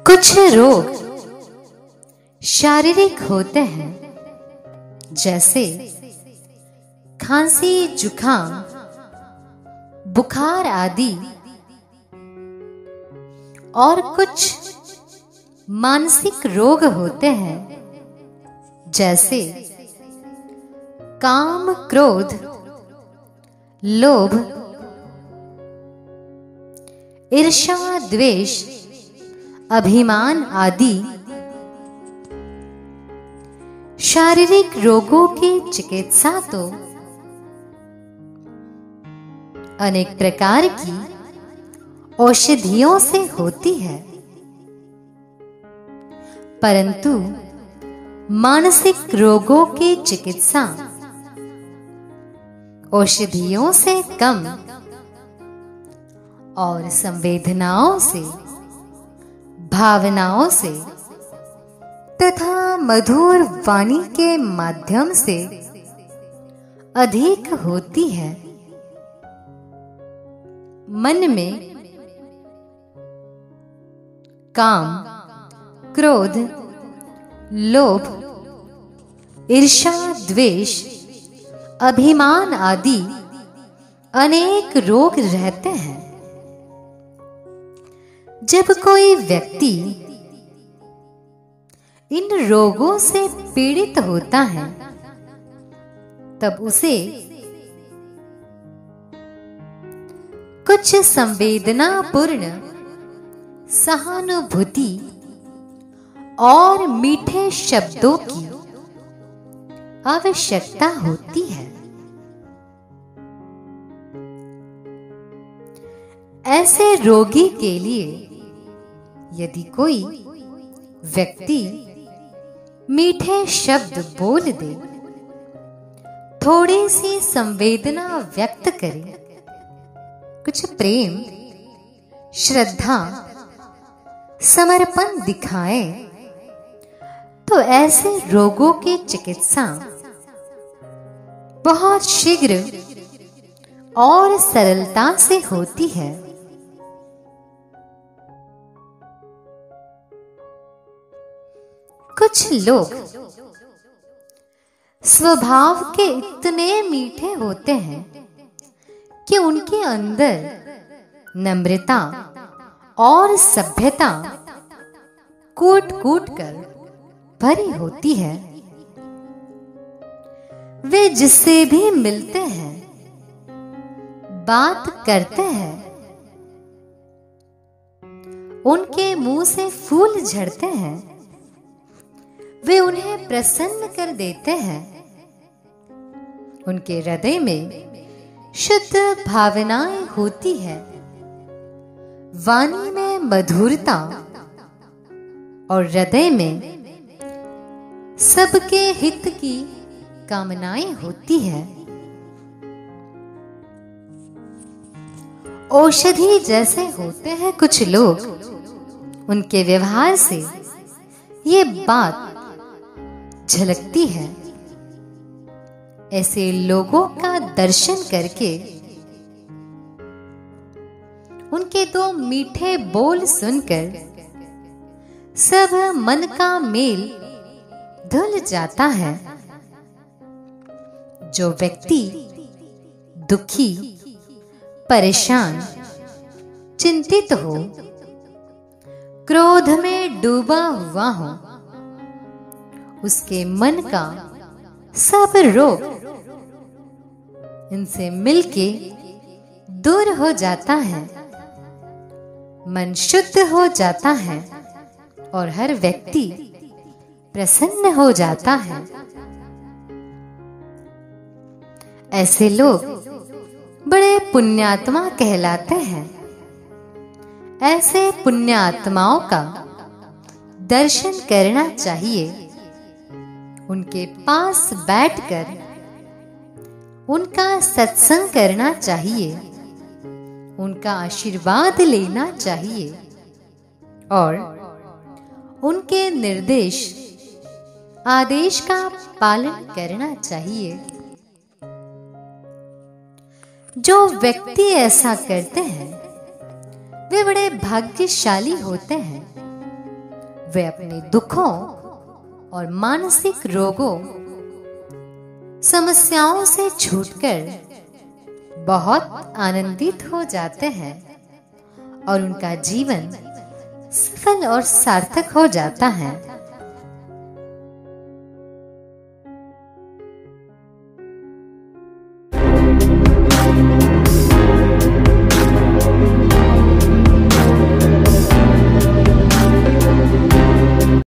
कुछ रोग शारीरिक होते हैं, जैसे खांसी, जुखाम, बुखार आदि, और कुछ मानसिक रोग होते हैं, जैसे काम, क्रोध, लोभ, ईर्ष्या, द्वेष, अभिमान आदि। शारीरिक रोगों की चिकित्सा तो अनेक प्रकार की औषधियों से होती है, परंतु मानसिक रोगों की चिकित्सा औषधियों से कम और संवेदनाओं से, भावनाओं से तथा मधुर वाणी के माध्यम से अधिक होती है। मन में काम, क्रोध, लोभ, ईर्ष्या, द्वेष, अभिमान आदि अनेक रोग रहते हैं। जब कोई व्यक्ति इन रोगों से पीड़ित होता है, तब उसे कुछ संवेदनापूर्ण सहानुभूति और मीठे शब्दों की आवश्यकता होती है। ऐसे रोगी के लिए यदि कोई व्यक्ति मीठे शब्द बोल दे, थोड़ी सी संवेदना व्यक्त करे, कुछ प्रेम, श्रद्धा, समर्पण दिखाए, तो ऐसे रोगों की चिकित्सा बहुत शीघ्र और सरलता से होती है। कुछ लोग स्वभाव के इतने मीठे होते हैं कि उनके अंदर नम्रता और सभ्यता कूट कूट कर भरी होती है। वे जिससे भी मिलते हैं, बात करते हैं, उनके मुंह से फूल झड़ते हैं। वे उन्हें प्रसन्न कर देते हैं। उनके हृदय में शुद्ध भावनाएं होती है। वाणी में मधुरता और हृदय में सबके हित की कामनाएं होती है। औषधि जैसे होते हैं कुछ लोग, उनके व्यवहार से ये बात झलकती है। ऐसे लोगों का दर्शन करके, उनके दो मीठे बोल सुनकर सब मन का मेल धुल जाता है। जो व्यक्ति दुखी, परेशान, चिंतित हो, क्रोध में डूबा हुआ हो, उसके मन का सब रोग इनसे मिलके दूर हो जाता है। मन शुद्ध हो जाता है और हर व्यक्ति प्रसन्न हो जाता है। ऐसे लोग बड़े पुण्यात्मा कहलाते हैं। ऐसे पुण्यात्माओं का दर्शन करना चाहिए। उनके पास बैठकर उनका सत्संग करना चाहिए, उनका आशीर्वाद लेना चाहिए और उनके निर्देश, आदेश का पालन करना चाहिए। जो व्यक्ति ऐसा करते हैं वे बड़े भाग्यशाली होते हैं। वे अपने दुखों और मानसिक रोगों, समस्याओं से छूटकर बहुत आनंदित हो जाते हैं और उनका जीवन सफल और सार्थक हो जाता है।